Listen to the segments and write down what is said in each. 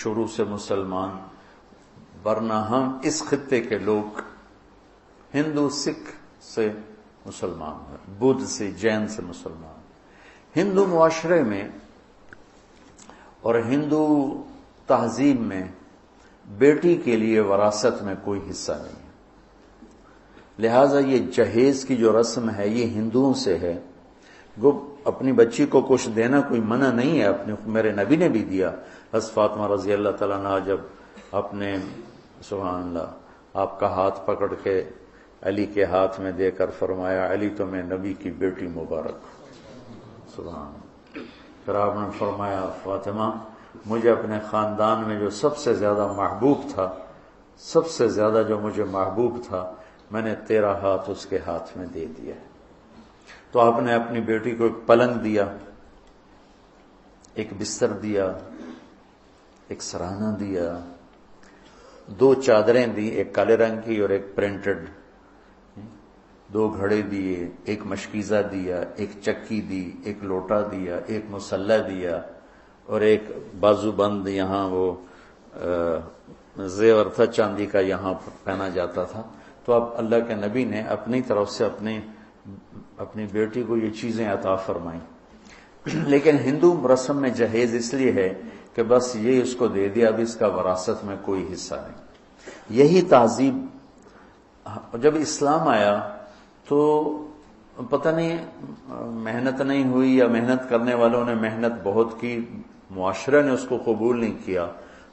شروع سے مسلمان، ورنہ ہم اس خطے کے لوگ ہندو سکھ سے مسلمان ہیں، بدھ سے جین سے مسلمان۔ ہندو معاشرے میں اور ہندو تہذیب میں بیٹی کے لیے وراثت میں کوئی حصہ نہیں ہے، لہذا یہ جہیز کی جو رسم ہے یہ ہندوؤں سے ہے۔ وہ اپنی بچی کو کچھ دینا کوئی منع نہیں ہے، میرے نبی نے بھی دیا۔ حضرت فاطمہ رضی اللہ تعالیٰ عنہ جب اپنے سبحان اللہ آپ کا ہاتھ پکڑ کے علی کے ہاتھ میں دے کر فرمایا، علی تو میں نبی کی بیٹی مبارک، سبحان اللہ۔ پھر آپ نے فرمایا، فاطمہ مجھے اپنے خاندان میں جو سب سے زیادہ محبوب تھا، سب سے زیادہ جو مجھے محبوب تھا، میں نے تیرا ہاتھ اس کے ہاتھ میں دے دیا۔ تو آپ نے اپنی بیٹی کو ایک پلنگ دیا، ایک بستر دیا، ایک سرہانہ دیا، 2 چادریں دی، ایک کالے رنگ کی اور ایک پرنٹڈ، 2 گھڑے دیے، ایک مشکیزہ دیا، ایک چکی دی، ایک لوٹا دیا، ایک مسلح دیا، اور ایک بازو بند یہاں وہ زیور تھا چاندی کا، یہاں پہنا جاتا تھا۔ تو اب اللہ کے نبی نے اپنی طرف سے اپنی بیٹی کو یہ چیزیں عطا فرمائیں۔ لیکن ہندو رسم میں جہیز اس لیے ہے کہ بس یہ اس کو دے دیا، اب اس کا وراثت میں کوئی حصہ نہیں۔ یہی تہذیب جب اسلام آیا تو پتہ نہیں محنت نہیں ہوئی یا محنت کرنے والوں نے محنت بہت کی، معاشرہ نے اس کو قبول نہیں کیا۔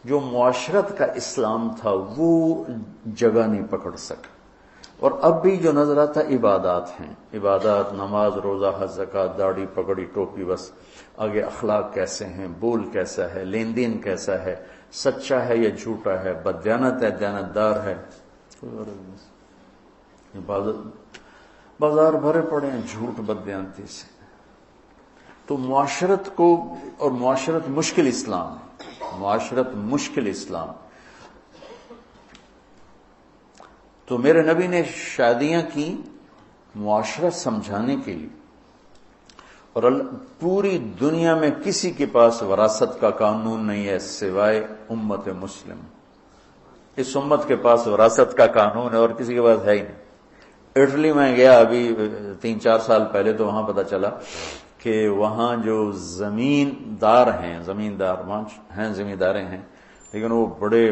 جو معاشرت کا اسلام تھا وہ جگہ نہیں پکڑ سکا، اور اب بھی جو نظر آتا عبادات ہیں، عبادات، نماز، روزہ، حج، زکوٰۃ، داڑھی پگڑی، ٹوپی، بس آگے اخلاق کیسے ہیں، بول کیسا ہے، لین دین کیسا ہے، سچا ہے یا جھوٹا ہے، بددیانت ہے، دیانتدار ہے۔ بازار بھرے پڑے ہیں جھوٹ بددیانتی سے۔ تو معاشرت کو، اور معاشرت مشکل اسلام ہے، معاشرت مشکل اسلام۔ تو میرے نبی نے شادیاں کی معاشرت سمجھانے کے لیے، اور پوری دنیا میں کسی کے پاس وراثت کا قانون نہیں ہے سوائے امت مسلم۔ اس امت کے پاس وراثت کا قانون ہے اور کسی کے پاس ہے ہی نہیں۔ اٹلی میں گیا ابھی 3-4 سال پہلے، تو وہاں پتہ چلا کہ وہاں جو زمیندار ہیں، زمینداریں ہیں، لیکن وہ بڑے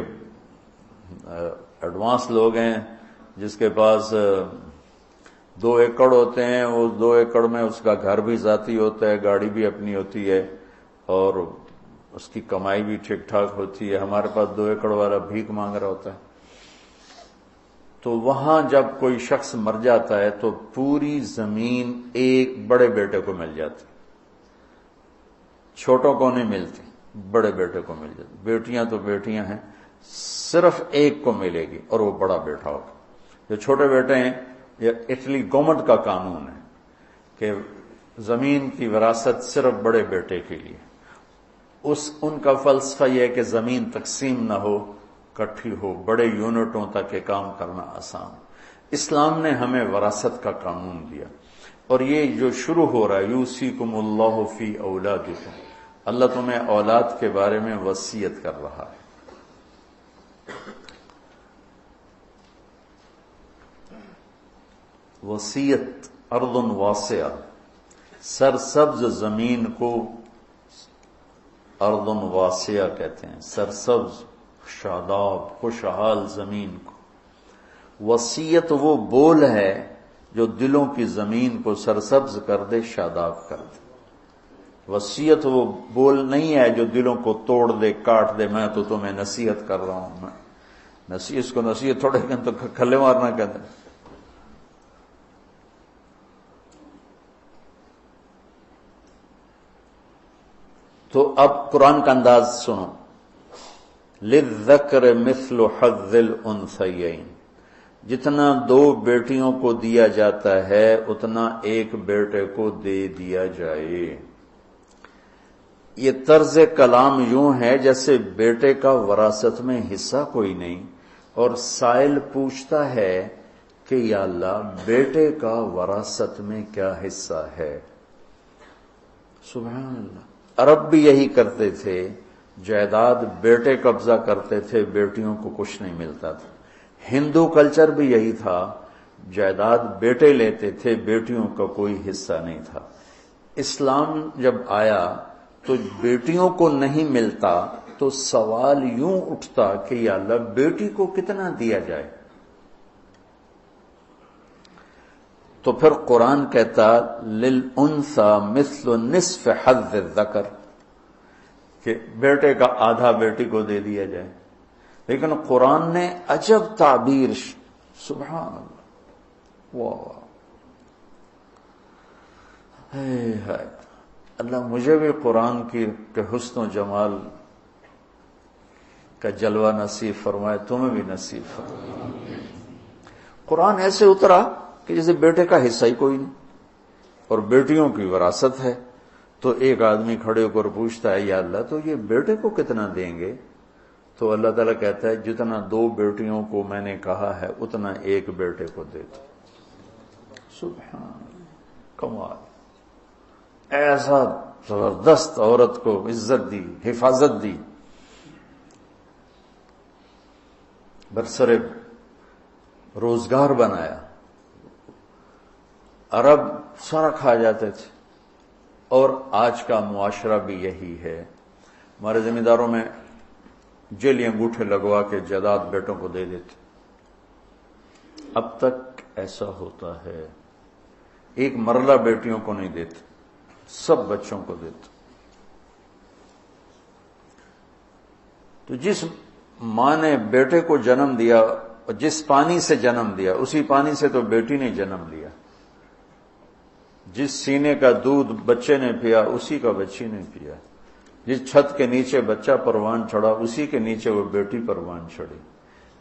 ایڈوانس لوگ ہیں، جس کے پاس 2 ایکڑ ہوتے ہیں، وہ 2 ایکڑ میں اس کا گھر بھی ذاتی ہوتا ہے، گاڑی بھی اپنی ہوتی ہے، اور اس کی کمائی بھی ٹھیک ٹھاک ہوتی ہے۔ ہمارے پاس 2 ایکڑ والا بھیک مانگ رہا ہوتا ہے۔ تو وہاں جب کوئی شخص مر جاتا ہے تو پوری زمین ایک بڑے بیٹے کو مل جاتی، چھوٹوں کو نہیں ملتی، بڑے بیٹے کو مل جاتی۔ بیٹیاں تو بیٹیاں ہیں، صرف ایک کو ملے گی اور وہ بڑا بیٹا ہوگا۔ جو چھوٹے بیٹے ہیں، یہ اٹلی گورنمنٹ کا قانون ہے کہ زمین کی وراثت صرف بڑے بیٹے کے لیے۔ ان کا فلسفہ یہ ہے کہ زمین تقسیم نہ ہو، کٹھی ہو، بڑے یونٹوں تک یہ کام کرنا آسان۔ اسلام نے ہمیں وراثت کا قانون دیا، اور یہ جو شروع ہو رہا ہے، یوصیکم اللہ فی اولادکم، اللہ تمہیں اولاد کے بارے میں وصیت کر رہا ہے۔ وصیت، ارض واسعہ، سرسبز زمین کو ارض واسعہ کہتے ہیں، سرسبز، شاداب، خوشحال زمین کو۔ وصیت وہ بول ہے جو دلوں کی زمین کو سرسبز کر دے، شاداب کر دے۔ وصیت وہ بول نہیں ہے جو دلوں کو توڑ دے، کاٹ دے۔ میں تو تمہیں نصیحت کر رہا ہوں، اس کو نصیحت تھوڑے تو کھلے مارنا کہتے ہیں۔ تو اب قرآن کا انداز سنو، للذکر مثل حظ الانثیین، جتنا 2 بیٹیوں کو دیا جاتا ہے اتنا ایک بیٹے کو دے دیا جائے۔ یہ طرز کلام یوں ہے جیسے بیٹے کا وراثت میں حصہ کوئی نہیں، اور سائل پوچھتا ہے کہ یا اللہ بیٹے کا وراثت میں کیا حصہ ہے۔ سبحان اللہ۔ عرب بھی یہی کرتے تھے، جائیداد بیٹے قبضہ کرتے تھے، بیٹیوں کو کچھ نہیں ملتا تھا۔ ہندو کلچر بھی یہی تھا، جائیداد بیٹے لیتے تھے، بیٹیوں کا کوئی حصہ نہیں تھا۔ اسلام جب آیا تو بیٹیوں کو نہیں ملتا تو سوال یوں اٹھتا کہ یا اللہ بیٹی کو کتنا دیا جائے؟ تو پھر قرآن کہتا لِلْأُنْثَى مِثْلُ نِصْفِ حَظِّ الذَّكَرِ کہ بیٹے کا آدھا بیٹی کو دے دیا جائے۔ لیکن قرآن نے عجب تعبیر، سبحان اللہ، واہ ہائے، اللہ مجھے بھی قرآن کے حسن و جمال کا جلوہ نصیب فرمائے، تمہیں بھی نصیب فرمائے۔ قرآن ایسے اترا کہ جیسے بیٹے کا حصہ ہی کوئی نہیں اور بیٹیوں کی وراثت ہے۔ تو ایک آدمی کھڑے ہو کر پوچھتا ہے یا اللہ تو یہ بیٹے کو کتنا دیں گے؟ تو اللہ تعالیٰ کہتا ہے جتنا 2 بیٹیوں کو میں نے کہا ہے اتنا ایک بیٹے کو دے دو۔ سبحان کمال، ایسا زبردست عورت کو عزت دی، حفاظت دی، برسر روزگار بنایا۔ عرب سارا کھا جاتے تھے اور آج کا معاشرہ بھی یہی ہے۔ ہمارے ذمہ داروں میں جیلی انگوٹھے لگوا کے جائیداد بیٹوں کو دے دیتے۔ اب تک ایسا ہوتا ہے، ایک مرلہ بیٹیوں کو نہیں دیتے، سب بچوں کو دیتے۔ تو جس ماں نے بیٹے کو جنم دیا اور جس پانی سے جنم دیا اسی پانی سے تو بیٹی نے جنم لیا، جس سینے کا دودھ بچے نے پیا اسی کا بچی نے پیا، جس چھت کے نیچے بچہ پروان چڑھا اسی کے نیچے وہ بیٹی پروان چڑھی۔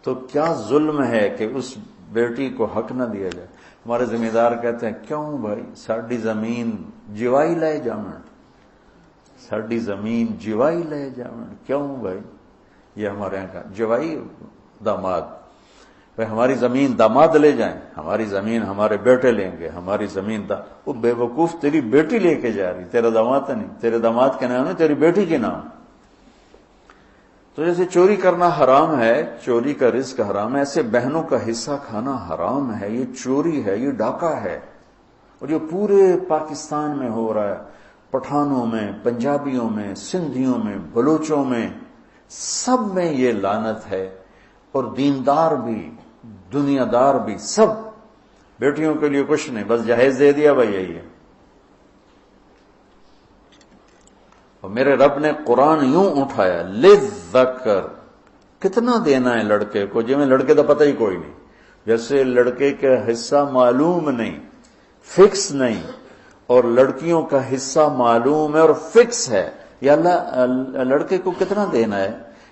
تو کیا ظلم ہے کہ اس بیٹی کو حق نہ دیا جائے؟ ہمارے ذمہ دار کہتے ہیں کیوں بھائی ساڈی زمین جیوائی لے جاون، ساڈی زمین جیوائی لے جاون، کیوں بھائی؟ یہ ہمارے یہاں کا جیوائی داماد، ہماری زمین داماد لے جائیں، ہماری زمین ہمارے بیٹے لیں گے، ہماری زمین وہ بے وقوف تیری بیٹی لے کے جا رہی، تیرا داماد نہیں، تیرے داماد کے نام ہے، تیری بیٹی کے نام۔ تو جیسے چوری کرنا حرام ہے، چوری کا رزق حرام ہے، ایسے بہنوں کا حصہ کھانا حرام ہے۔ یہ چوری ہے، یہ ڈاکہ ہے، اور جو پورے پاکستان میں ہو رہا ہے، پٹھانوں میں، پنجابیوں میں، سندھیوں میں، بلوچوں میں، سب میں یہ لعنت ہے۔ اور دیندار بھی، دنیا دار بھی، سب بیٹیوں کے لیے کچھ نہیں، بس جہیز دے دیا بھائی یہی ہے۔ اور میرے رب نے قرآن یوں اٹھایا للذکر، کتنا دینا ہے لڑکے کو؟ جی میں لڑکے کا پتہ ہی کوئی نہیں، جیسے لڑکے کا حصہ معلوم نہیں، فکس نہیں، اور لڑکیوں کا حصہ معلوم ہے اور فکس ہے۔ یا اللہ لڑکے کو کتنا دینا ہے؟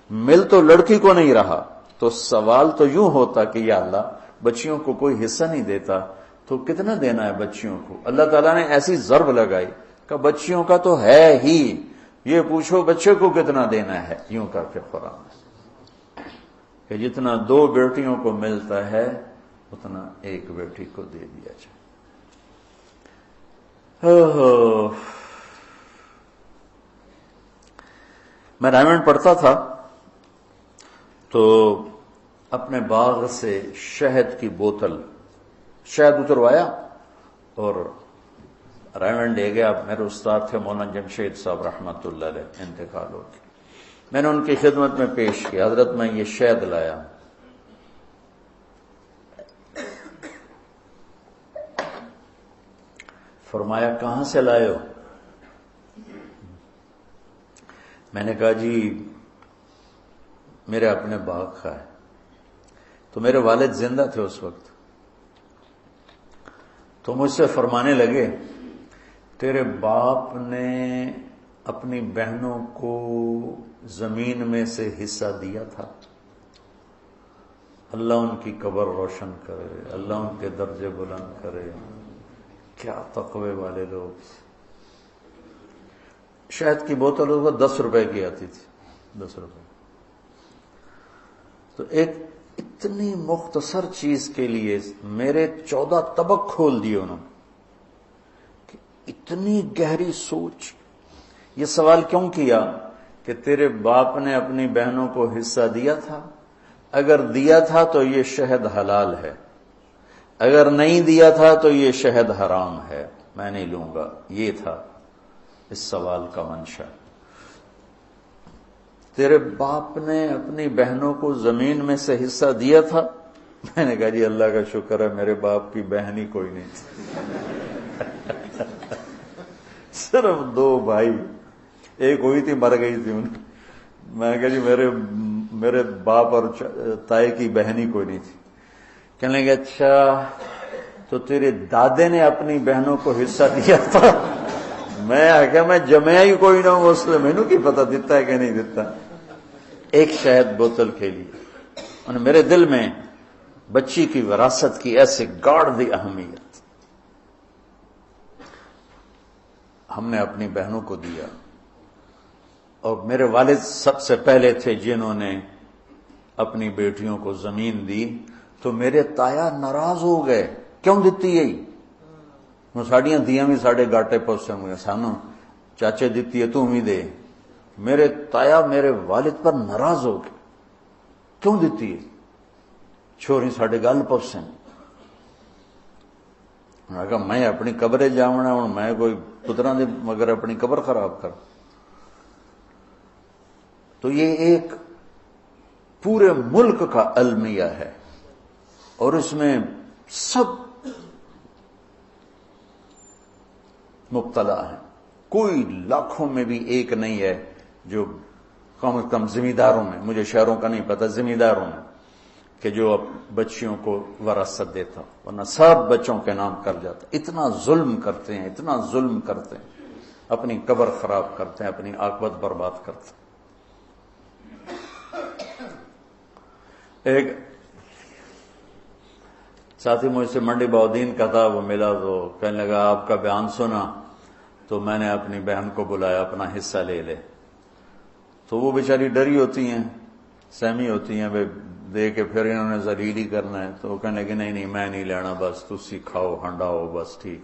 مل تو لڑکی کو نہیں رہا، تو سوال تو یوں ہوتا کہ یا اللہ بچیوں کو کوئی حصہ نہیں دیتا تو کتنا دینا ہے بچیوں کو؟ اللہ تعالیٰ نے ایسی ضرب لگائی کہ بچیوں کا تو ہے ہی، یہ پوچھو بچے کو کتنا دینا ہے، یوں کر کے قرآن کہ جتنا 2 بیٹیوں کو ملتا ہے اتنا ایک بیٹی کو دے دیا جائے۔ میں رائمنڈ پڑھتا تھا تو اپنے باغ سے شہد کی بوتل، شہد اتروایا اور رائمنڈ لے گیا۔ میرے استاد تھے مولانا جمشید صاحب رحمۃ اللہ علیہ، انتقال ہو گیا۔ میں نے ان کی خدمت میں پیش کیا، حضرت میں یہ شہد لایا۔ فرمایا کہاں سے لائے ہو؟ میں نے کہا جی میرے اپنے باغ کا ہے۔ تو میرے والد زندہ تھے اس وقت، تو مجھ سے فرمانے لگے تیرے باپ نے اپنی بہنوں کو زمین میں سے حصہ دیا تھا، اللہ ان کی قبر روشن کرے، اللہ ان کے درجے بلند کرے۔ کیا تقوی والے لوگ۔ شہد کی بوتل اس وقت 10 روپے کی آتی تھی، 10 روپے۔ تو ایک اتنی مختصر چیز کے لیے میرے 14 طبق کھول دیے انہوں نے۔ اتنی گہری سوچ۔ یہ سوال کیوں کیا کہ تیرے باپ نے اپنی بہنوں کو حصہ دیا تھا؟ اگر دیا تھا تو یہ شہد حلال ہے، اگر نہیں دیا تھا تو یہ شہد حرام ہے، میں نہیں لوں گا۔ یہ تھا اس سوال کا منشا۔ تیرے باپ نے اپنی بہنوں کو زمین میں سے حصہ دیا تھا؟ میں نے کہا جی اللہ کا شکر ہے میرے باپ کی بہن ہی کوئی نہیں تھی صرف 2 بھائی، ایک ہوئی تھی مر گئی تھی میں نے کہا جی میرے باپ اور تائی کی بہن ہی کوئی نہیں تھی۔ کہنے لگے اچھا تو تیرے دادے نے اپنی بہنوں کو حصہ دیا تھا؟ میں آگیا میں جمعہ ہی کوئی نہ ہوں مسلم، انہوں کی پتہ دیتا ہے کہ نہیں دیتا۔ ایک شہد بوتل کھیلی اور میرے دل میں بچی کی وراثت کی ایسے گاڑ دی اہمیت۔ ہم نے اپنی بہنوں کو دیا، اور میرے والد سب سے پہلے تھے جنہوں نے اپنی بیٹیوں کو زمین دی، تو میرے تایا ناراض ہو گئے، کیوں دیتی ہے وہ ساڑیاں دیاں بھی ساڑے گاٹے پوسے ہوئے سانو چاچے دیتی ہے تو ہی دے۔ میرے تایا میرے والد پر ناراض ہو گئے، کیوں دیتی ہے چھوڑی ساڑے گل پوسے۔ میں کہا میں اپنی قبرے جاونا ہوں، میں کوئی پترا دے مگر اپنی قبر خراب کر۔ تو یہ ایک پورے ملک کا المیہ ہے، اور اس میں سب مبتلا ہیں، کوئی لاکھوں میں بھی ایک نہیں ہے جو کم از کم زمینداروں میں، مجھے شہروں کا نہیں پتہ، زمینداروں میں کہ جو اب بچیوں کو وراثت دیتا، ورنہ سب بچوں کے نام کر جاتا۔ اتنا ظلم کرتے ہیں، اتنا ظلم کرتے ہیں، اپنی قبر خراب کرتے ہیں، اپنی عاقبت برباد کرتے ہیں۔ ایک ساتھی مجھ سے منڈی بہودین کا تھا، وہ ملا تو کہنے لگا آپ کا بیان سنا تو میں نے اپنی بہن کو بلایا اپنا حصہ لے لے۔ تو وہ بیچاری ڈری ہوتی ہیں، سہمی ہوتی ہیں، دے کے پھر انہوں نے ذلیل ہی کرنا ہے، تو وہ کہنے لگے نہیں میں نہیں لینا، بس تسی کھاؤ ہنڈاؤ بس ٹھیک۔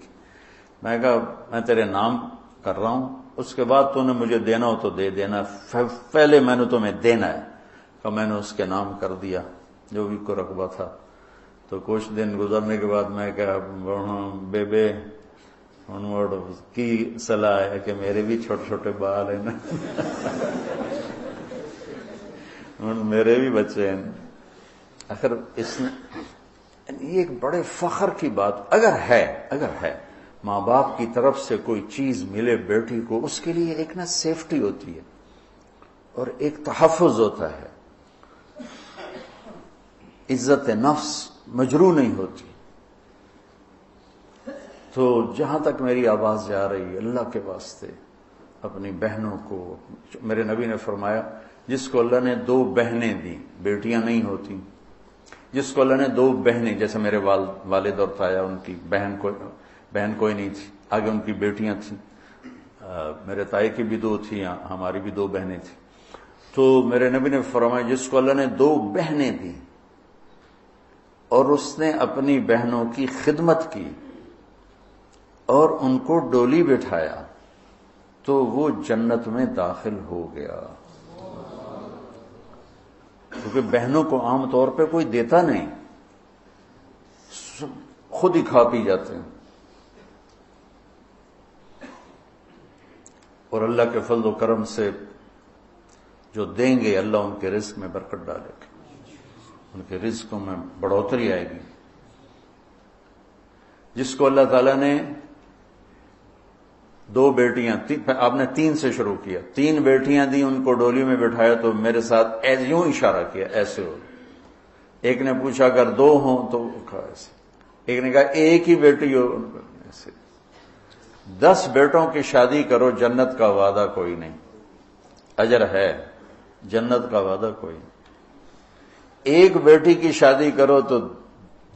میں کہا میں تیرے نام کر رہا ہوں، اس کے بعد تو نے مجھے دینا ہو تو دے دینا، پہلے میں نے تمہیں دینا ہے۔ کہ میں نے اس کے نام کر دیا جو بھی کو رقبہ تھا۔ تو کچھ دن گزرنے کے بعد میں کہا بے کی صلاح ہے کہ میرے بھی چھوٹے چھوٹے بال ہیں نا میرے بھی بچے ہیں۔ آخر اس نے یہ ایک بڑے فخر کی بات، اگر ہے ماں باپ کی طرف سے کوئی چیز ملے بیٹی کو، اس کے لیے ایک نا سیفٹی ہوتی ہے اور ایک تحفظ ہوتا ہے، عزت نفس مجروح نہیں ہوتی۔ تو جہاں تک میری آواز جا رہی ہے، اللہ کے واسطے اپنی بہنوں کو، میرے نبی نے فرمایا جس کو اللہ نے 2 بہنیں دی، بیٹیاں نہیں ہوتی، جس کو اللہ نے 2 بہنیں، جیسے میرے والد اور تایا، ان کی بہن کوئی نہیں تھی، آگے ان کی بیٹیاں تھیں، میرے تائی کی بھی 2 تھیں، ہماری بھی 2 بہنیں تھیں۔ تو میرے نبی نے فرمایا جس کو اللہ نے 2 بہنیں دی اور اس نے اپنی بہنوں کی خدمت کی اور ان کو ڈولی بٹھایا تو وہ جنت میں داخل ہو گیا۔ کیونکہ بہنوں کو عام طور پہ کوئی دیتا نہیں، خود ہی کھا پی جاتے ہیں، اور اللہ کے فضل و کرم سے جو دیں گے اللہ ان کے رزق میں برکت ڈالے گا، ان کے رزقوں میں بڑھوتری آئے گی۔ جس کو اللہ تعالیٰ نے 2 بیٹیاں، آپ نے 3 سے شروع کیا، 3 بیٹیاں دی، ان کو ڈولی میں بٹھایا، تو میرے ساتھ یوں اشارہ کیا ایسے ہو۔ ایک نے پوچھا اگر 2 ہوں تو ایسے، ایک نے کہا ایک ہی بیٹی ہو ایسے۔ 10 بیٹوں کی شادی کرو، جنت کا وعدہ کوئی نہیں، اجر ہے، جنت کا وعدہ کوئی نہیں۔ ایک بیٹی کی شادی کرو تو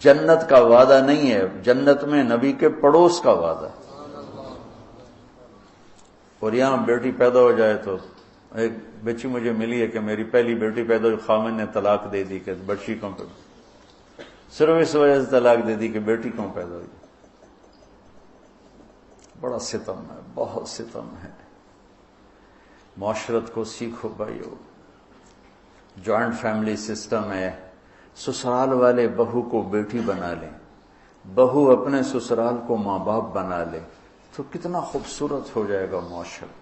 جنت کا وعدہ نہیں ہے، جنت میں نبی کے پڑوس کا وعدہ ہے۔ اور یہاں بیٹی پیدا ہو جائے تو، ایک بچی مجھے ملی ہے کہ میری پہلی بیٹی پیدا ہوئی، خامن نے طلاق دے دی کہ بچی کیوں پیدا، صرف اس وجہ سے طلاق دے دی کہ بیٹی کیوں پیدا ہوئی۔ بڑا ستم ہے، بہت ستم ہے۔ معاشرت کو سیکھو بھائیو. جوائنٹ فیملی سسٹم ہے. سسرال والے بہو کو بیٹی بنا لیں، بہو اپنے سسرال کو ماں باپ بنا لے تو کتنا خوبصورت ہو جائے گا معاشرہ.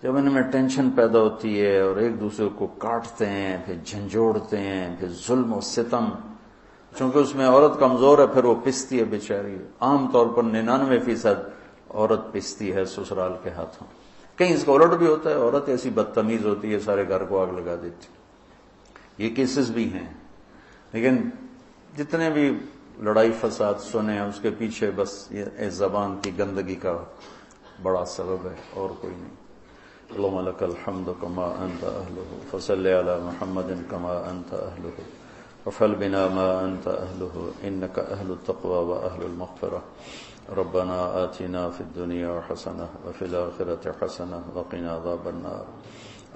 جب ان میں ٹینشن پیدا ہوتی ہے اور ایک دوسرے کو کاٹتے ہیں، پھر جھنجھوڑتے ہیں، پھر ظلم و ستم، چونکہ اس میں عورت کمزور ہے پھر وہ پستی ہے بیچاری. عام طور پر 99% عورت پستی ہے سسرال کے ہاتھوں. کہیں اس کا الٹ بھی ہوتا ہے، عورت ایسی بدتمیز ہوتی ہے سارے گھر کو آگ لگا دیتی. یہ کیسز بھی ہیں. لیکن جتنے بھی لڑائی فساد سنے اس کے پیچھے بس یہ زبان کی گندگی کا بڑا سبب ہے اور کوئی نہیں. اللهم لك الحمد كما انت اهله فصل على محمد كما انت اهله وفعل بنا ما انت اهله انك اهل التقوى واهل المغفرة. ربنا آتنا في الدنيا حسنة وفي الآخرة حسنة وقنا عذاب النار.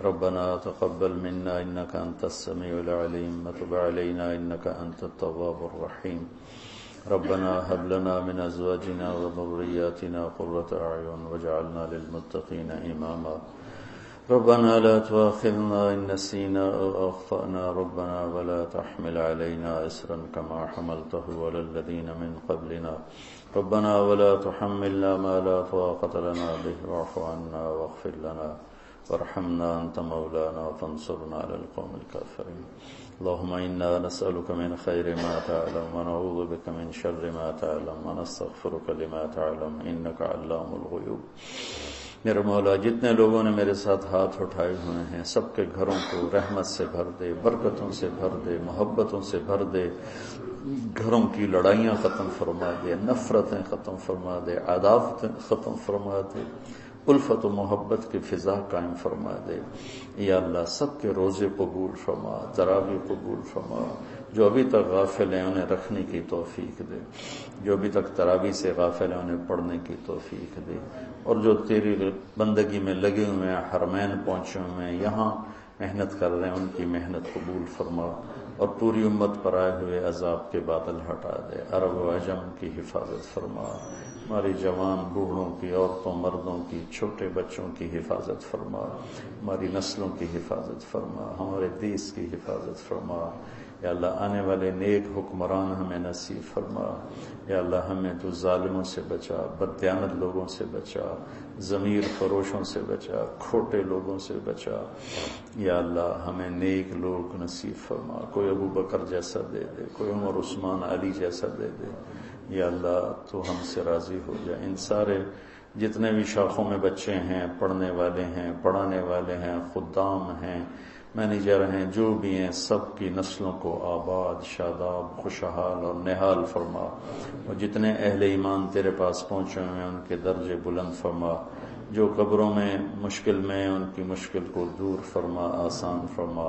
ربنا تقبل منا انك انت السميع العليم وتب علينا انك انت التواب الرحيم. ربنا هب لنا من ازواجنا وذرياتنا قرة اعين واجعلنا للمتقين اماما. ربنا لا تؤاخذنا ان نسينا او اخطأنا. ربنا ولا تحمل علينا إصرا كما حملته على الذين من قبلنا. ربنا ولا تحملنا ما لا طاقة لنا به واعف عنا واغفر لنا وارحمنا أنت مولانا فانصرنا على القوم الكافرين. اللهم إنا نسألك من خير ما تعلم ونعوذ بك من شر ما تعلم ونستغفرك لما تعلم إنك علام الغيوب. میرے مولا جتنے لوگوں نے میرے ساتھ ہاتھ اٹھائے ہوئے ہیں سب کے گھروں کو رحمت سے بھر دے، برکتوں سے بھر دے، محبتوں سے بھر دے. گھروں کی لڑائیاں ختم فرما دے، نفرتیں ختم فرما دے، عداوتیں ختم فرما دے، الفت و محبت کی فضا قائم فرما دے. یا اللہ سب کے روزے قبول فرما، تراویح قبول فرما. جو ابھی تک غافل ہیں انہیں رکھنے کی توفیق دے، جو ابھی تک تراویح سے غافل ہیں انہیں پڑھنے کی توفیق دے. اور جو تیری بندگی میں لگے ہوئے ہیں، حرمین پہنچے ہوئے ہیں، یہاں محنت کر رہے ہیں، ان کی محنت قبول فرما. اور پوری امت پر آئے ہوئے عذاب کے بادل ہٹا دے. عرب و عجم کی حفاظت فرما. ہماری جوان بوڑھوں کی، عورتوں مردوں کی، چھوٹے بچوں کی حفاظت فرما. ہماری نسلوں کی حفاظت فرما. ہمارے دیس کی حفاظت فرما. یا اللہ آنے والے نیک حکمران ہمیں نصیب فرما. یا اللہ ہمیں تو ظالموں سے بچا، بددیانت لوگوں سے بچا، ضمیر فروشوں سے بچا، کھوٹے لوگوں سے بچا. یا اللہ ہمیں نیک لوگ نصیب فرما. کوئی ابو بکر جیسا دے دے، کوئی عمر عثمان علی جیسا دے دے. یا اللہ تو ہم سے راضی ہو جائے. ان سارے جتنے بھی شاخوں میں بچے ہیں، پڑھنے والے ہیں، پڑھانے والے ہیں، خدام ہیں، مینیجر ہیں، جو بھی ہیں، سب کی نسلوں کو آباد، شاداب، خوشحال اور نہال فرما. اور جتنے اہل ایمان تیرے پاس پہنچے ہوئے ہیں ان کے درجے بلند فرما. جو قبروں میں مشکل میں ان کی مشکل کو دور فرما، آسان فرما.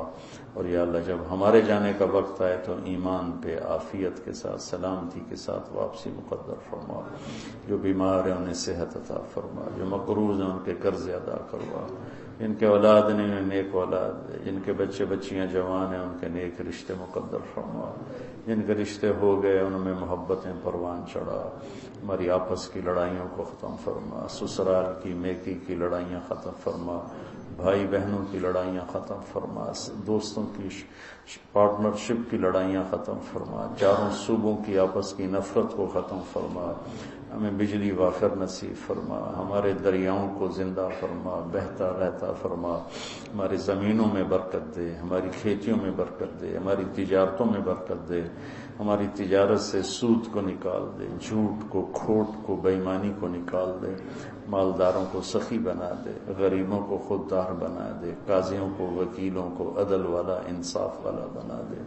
اور یا اللہ جب ہمارے جانے کا وقت آئے تو ایمان پہ عافیت کے ساتھ، سلامتی کے ساتھ واپسی مقدر فرما. جو بیمار ہیں انہیں صحت عطا فرما. جو مقروض ہیں ان کے قرض ادا کروا. جن کے اولاد نہیں ہیں نیک اولاد دے. جن کے بچے بچیاں جوان ہیں ان کے نیک رشتے مقدر فرما. جن کے رشتے ہو گئے ان میں محبتیں پروان چڑھا. ہماری آپس کی لڑائیوں کو ختم فرما. سسرال کی میکی کی لڑائیاں ختم فرما. بھائی بہنوں کی لڑائیاں ختم فرما. دوستوں کی پارٹنرشپ کی لڑائیاں ختم فرما. چاروں صوبوں کی آپس کی نفرت کو ختم فرما. ہمیں بجلی وافر نصیب فرما. ہمارے دریاؤں کو زندہ فرما، بہتا رہتا فرما. ہماری زمینوں میں برکت دے، ہماری کھیتیوں میں برکت دے، ہماری تجارتوں میں برکت دے. ہماری تجارت سے سود کو نکال دے، جھوٹ کو، کھوٹ کو، بے ایمانی کو نکال دے. مالداروں کو سخی بنا دے، غریبوں کو خوددار بنا دے، قاضیوں کو، وکیلوں کو عدل والا، انصاف والا بنا دے.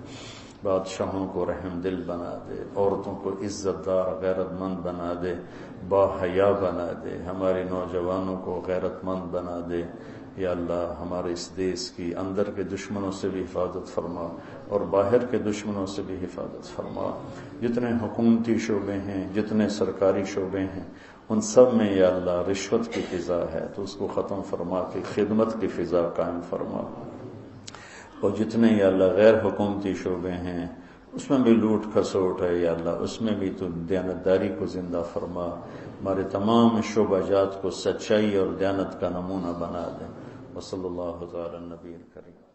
بادشاہوں کو رحم دل بنا دے، عورتوں کو عزت دار غیرت مند بنا دے، با حیا بنا دے. ہمارے نوجوانوں کو غیرت مند بنا دے. یا اللہ ہمارے اس دیس کی اندر کے دشمنوں سے بھی حفاظت فرما اور باہر کے دشمنوں سے بھی حفاظت فرما. جتنے حکومتی شعبے ہیں، جتنے سرکاری شعبے ہیں، ان سب میں یا اللہ رشوت کی فضا ہے تو اس کو ختم فرما کے خدمت کی فضا قائم فرما. اور جتنے یا اللہ غیر حکومتی شعبے ہیں اس میں بھی لوٹ کھسوٹ ہے یا اللہ اس میں بھی تو دیانتداری کو زندہ فرما. ہمارے تمام شعبہ جات کو سچائی اور دیانت کا نمونہ بنا دے. وصلی اللہ علی النبی الکریم.